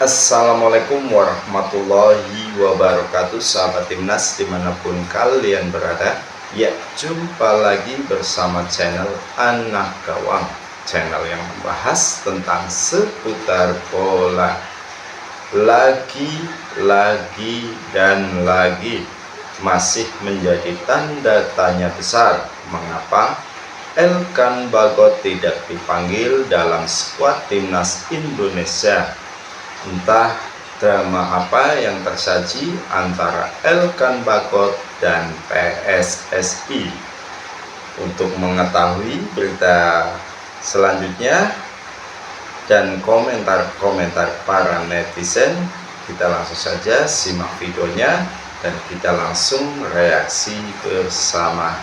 Assalamualaikum warahmatullahi wabarakatuh, sahabat timnas dimanapun kalian berada. Ya, jumpa lagi bersama channel Anak Gawang, channel yang membahas tentang seputar bola. Lagi dan lagi masih menjadi tanda tanya besar mengapa Elkan Bagot tidak dipanggil dalam skuad timnas Indonesia. Entah drama apa yang tersaji antara Elkan Bagot dan PSSI. Untuk mengetahui berita selanjutnya dan komentar-komentar para netizen, kita langsung saja simak videonya dan kita langsung reaksi bersama.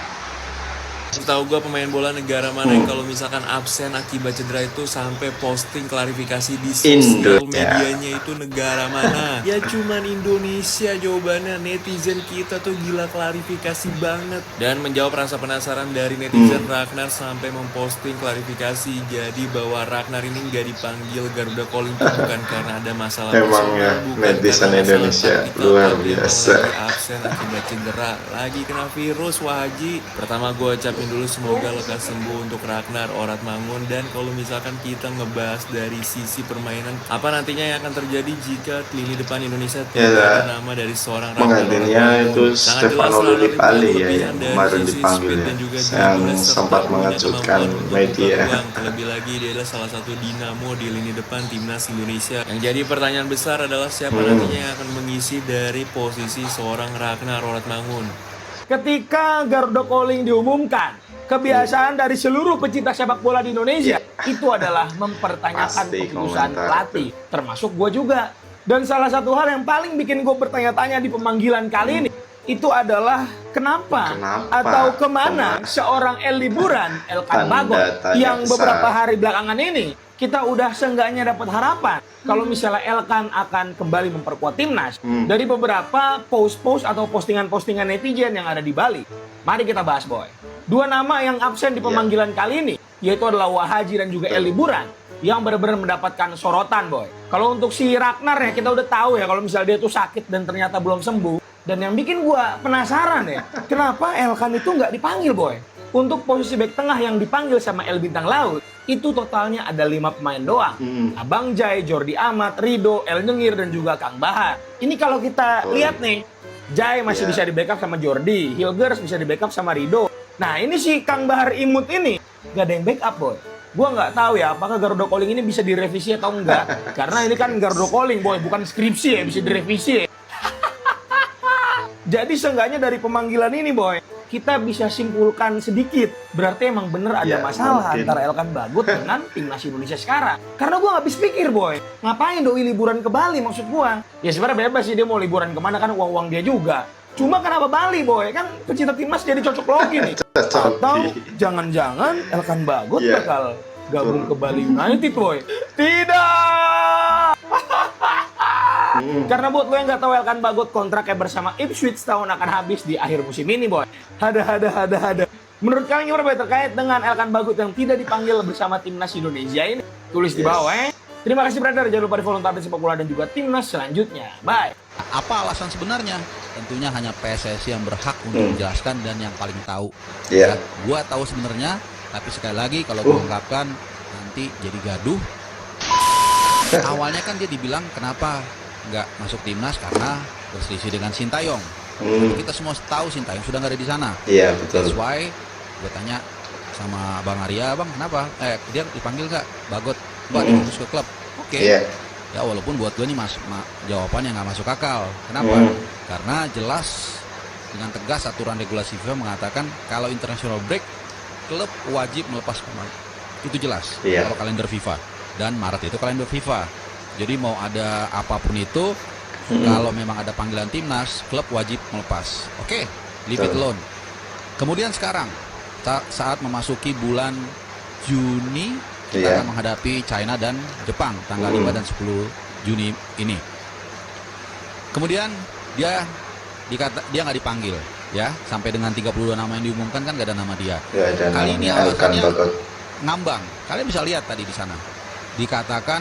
Tahu gue pemain bola negara mana yang kalau misalkan absen akibat cedera itu sampai posting klarifikasi di sosial medianya itu negara mana? Ya cuman Indonesia jawabannya. Netizen kita tuh gila klarifikasi banget. Dan menjawab rasa penasaran dari netizen, Ragnar sampai memposting klarifikasi. Jadi bahwa Ragnar ini nggak dipanggil Garuda Calling itu bukan karena ada masalah personal, bukan netizen Indonesia luar biasa. Lagi absen akibat cedera, lagi kena virus. Wah Haji, pertama gue ucapin dulu semoga lekas sembuh untuk Ragnar Oratmangun. Dan kalau misalkan kita ngebahas dari sisi permainan, apa nantinya yang akan terjadi jika lini depan Indonesia tidak ada nama dari seorang Ragnar Penggantinya itu Stefano Lillipali ya, yang kemarin dipanggil ya, yang sempat mengejutkan media. Terlebih lagi dia adalah salah satu dinamo di lini depan timnas Indonesia. Yang jadi pertanyaan besar adalah siapa nantinya yang akan mengisi dari posisi seorang Ragnar Oratmangun. Ketika Garuda Calling diumumkan, kebiasaan dari seluruh pecinta sepak bola di Indonesia itu adalah mempertanyakan keputusan pelatih, termasuk gue juga. Dan salah satu hal yang paling bikin gue bertanya-tanya di pemanggilan kali ini itu adalah kenapa atau kemana seorang El Liburan, Elkan Bagot, yang beberapa hari belakangan ini kita udah seenggaknya dapat harapan kalau misalnya Elkan akan kembali memperkuat timnas dari beberapa post-post atau postingan-postingan netizen yang ada di Bali. Mari kita bahas, boy. Dua nama yang absen di pemanggilan kali ini yaitu adalah Wahaji dan juga El Liburan yang benar-benar mendapatkan sorotan, boy. Kalau untuk si Ragnar ya kita udah tahu ya kalau misalnya dia tuh sakit dan ternyata belum sembuh. Dan yang bikin gua penasaran ya, kenapa Elkan itu nggak dipanggil, boy? Untuk posisi bek tengah yang dipanggil sama El Bintang Laut, itu totalnya ada 5 pemain doang. Abang Jai, Jordi Amat, Rido, El Nyengir, dan juga Kang Bahar. Ini kalau kita lihat nih, Jai masih bisa di backup sama Jordi, Hilgers bisa di backup sama Rido. Nah ini si Kang Bahar Imut ini, gak ada yang backup, boy. Gua nggak tahu ya apakah Garuda Calling ini bisa direvisi atau enggak. Karena ini kan Garuda Calling, boy, bukan skripsi ya, bisa direvisi ya. Jadi seenggaknya dari pemanggilan ini, boy, kita bisa simpulkan sedikit. Berarti emang bener ada masalah antara Elkan Bagot dengan timnas Indonesia sekarang. Karena gue gak habis pikir, boy. Ngapain doi liburan ke Bali maksud gue? Ya sebenarnya bebas sih dia mau liburan kemana, kan uang-uang dia juga. Cuma kenapa Bali, boy? Kan pecinta timnas jadi cocok logi nih. Atau jangan-jangan Elkan Bagot bakal gabung ke Bali United, boy? Tidak! Karena buat lo yang nggak tahu, Elkan Bagot kontraknya bersama Ipswich tahun akan habis di akhir musim ini, boy. Hada. Menurut kalian gimana, boy, terkait dengan Elkan Bagot yang tidak dipanggil bersama timnas Indonesia ini? Tulis di bawah ya. Terima kasih, brother. Jangan lupa di follow update sepak bola dan juga timnas selanjutnya. Bye. Apa alasan sebenarnya? Tentunya hanya PSSI yang berhak untuk menjelaskan dan yang paling tahu. Gua tahu sebenarnya, tapi sekali lagi kalau gue ungkapkan nanti jadi gaduh. Awalnya kan dia dibilang kenapa nggak masuk timnas karena berselisih dengan Sintayong. Kita semua tahu Sintayong sudah nggak ada di sana. Iya, betul. That's why gue tanya sama Bang Arya, Bang kenapa? Dia dipanggil nggak? Bagot, Bang diurus ke klub. Oke. Ya walaupun buat gue nih jawaban yang nggak masuk akal. Kenapa? Karena jelas dengan tegas aturan regulasi FIFA mengatakan kalau international break klub wajib melepas pemain. Itu jelas. Kalau kalender FIFA, dan Maret itu kalender FIFA. Jadi mau ada apapun itu, kalau memang ada panggilan timnas, klub wajib melepas. Oke, leave it alone. Kemudian sekarang, saat memasuki bulan Juni, kita akan menghadapi China dan Jepang, tanggal 5 dan 10 Juni ini. Kemudian dia nggak dipanggil, ya, sampai dengan 32 nama yang diumumkan kan nggak ada nama dia. Kali ini alasannya ngambang. Kalian bisa lihat tadi di sana, dikatakan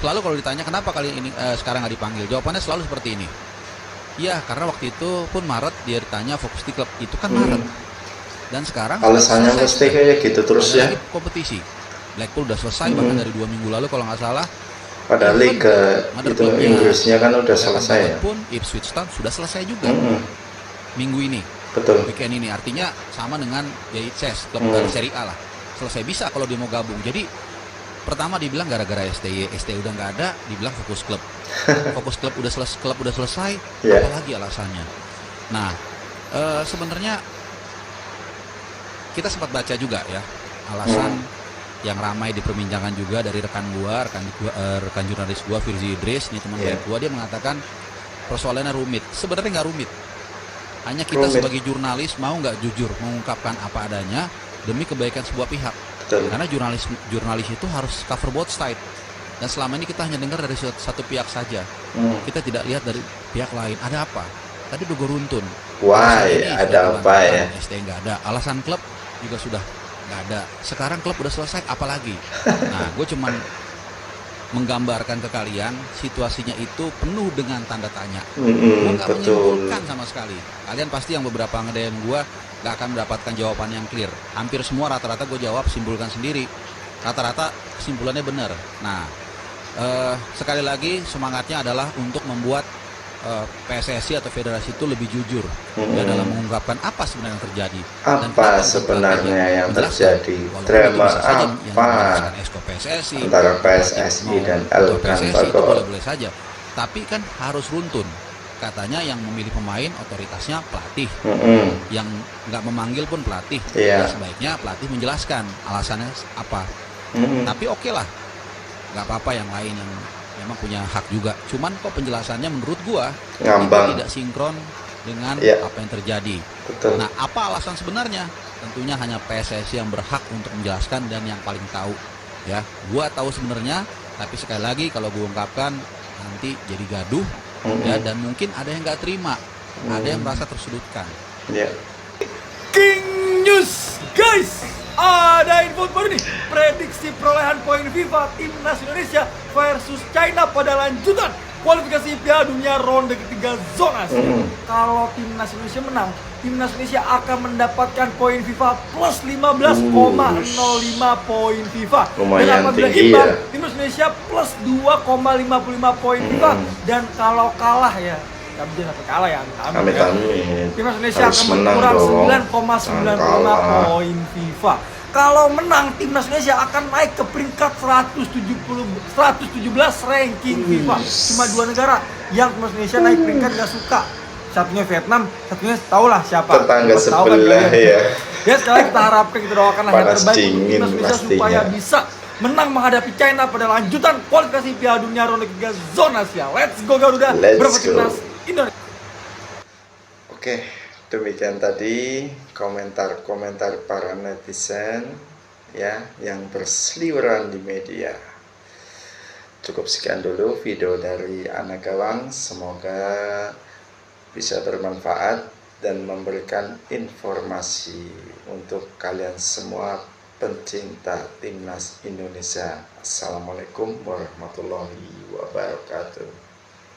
Selalu kalau ditanya kenapa kali ini sekarang nggak dipanggil, jawabannya selalu seperti ini. Iya, karena waktu itu pun Maret dia ditanya fokus di klub, itu kan Maret. Dan sekarang alasannya mesti kayak gitu terus ya. Kompetisi Blackpool udah selesai bahkan dari 2 minggu lalu kalau nggak salah. Padahal liga itu Inggrisnya kan udah selesai ya. Pun Ipswich Town sudah selesai juga minggu ini. Betul. Weekend ini artinya sama dengan JHS klub dari Serie A lah. Selesai bisa kalau dia mau gabung. Jadi pertama dibilang gara-gara STY udah nggak ada, dibilang fokus klub. Fokus klub udah selesai, apalagi alasannya. Nah, sebenarnya kita sempat baca juga ya alasan yang ramai diperbincangkan juga dari rekan jurnalis gua Firzi Idris, ini teman baik gua, dia mengatakan persoalannya rumit. Sebenarnya nggak rumit. Hanya kita sebagai jurnalis mau nggak jujur mengungkapkan apa adanya demi kebaikan sebuah pihak. Betul. Karena jurnalis itu harus cover both side. Dan selama ini kita hanya dengar dari satu pihak saja. Kita tidak lihat dari pihak lain. Ada apa? Tadi udah gue runtun. Why? Ada apa ya? ST nggak ada. Alasan klub juga sudah nggak ada. Sekarang klub udah selesai, apalagi? Nah, gue cuman menggambarkan ke kalian situasinya itu penuh dengan tanda tanya. Gue nggak menyimpulkan sama sekali. Kalian pasti yang beberapa nge-DM gue nggak akan mendapatkan jawaban yang clear. Hampir semua rata-rata gue jawab, simpulkan sendiri. Rata-rata kesimpulannya benar. Nah, sekali lagi semangatnya adalah untuk membuat PSSI atau federasi itu lebih jujur ya, dalam mengungkapkan apa sebenarnya yang terjadi. Apa sebenarnya yang terjadi? Drama apa PSSI, antara PSSI dan Elkan Bagot? Boleh saja, tapi kan harus runtun. Katanya yang memilih pemain otoritasnya pelatih, yang nggak memanggil pun pelatih. Ya, sebaiknya pelatih menjelaskan alasannya apa. Tapi oke lah, nggak apa-apa yang lain yang memang punya hak juga. Cuman kok penjelasannya menurut gua ngambang, tidak sinkron dengan apa yang terjadi. Betul. Nah, apa alasan sebenarnya? Tentunya hanya PSSI yang berhak untuk menjelaskan dan yang paling tahu. Ya, gua tahu sebenarnya, tapi sekali lagi kalau gua ungkapkan nanti jadi gaduh. Ya, dan mungkin ada yang nggak terima, ada yang merasa tersudutkan. King News, guys, ada info baru nih. Prediksi perolehan poin FIFA Timnas Indonesia versus China pada lanjutan kualifikasi Piala Dunia ronde ketiga zona Asia. Kalau Timnas Indonesia menang, Timnas Indonesia akan mendapatkan poin FIFA plus 15,05 poin FIFA. Dan apabila imbang, Timnas Indonesia plus 2,55 poin FIFA. Dan kalau kalah ya, tapi jangan sampai kalah ya, Timnas Indonesia akan berkurang 9,95 poin FIFA. Kalau menang, Timnas Indonesia akan naik ke peringkat 117 ranking FIFA. Cuma 2 negara yang Timnas Indonesia naik peringkat gak suka. Satunya Vietnam, satunya tahulah siapa. Tetangga sebelah ya. Ya, sekali kita harapkan, kita doakanlah yang terbaik untuk Timnas Indonesia supaya bisa menang menghadapi China pada lanjutan kualifikasi Piala Dunia ronde ketiga zona Asia. Let's go Garuda bersama Timnas Indonesia. Oke, demikian tadi komentar-komentar para netizen ya yang berseliweran di media. Cukup sekian dulu video dari Anak Gawang. Semoga bisa bermanfaat dan memberikan informasi untuk kalian semua pencinta Timnas Indonesia. Assalamualaikum warahmatullahi wabarakatuh.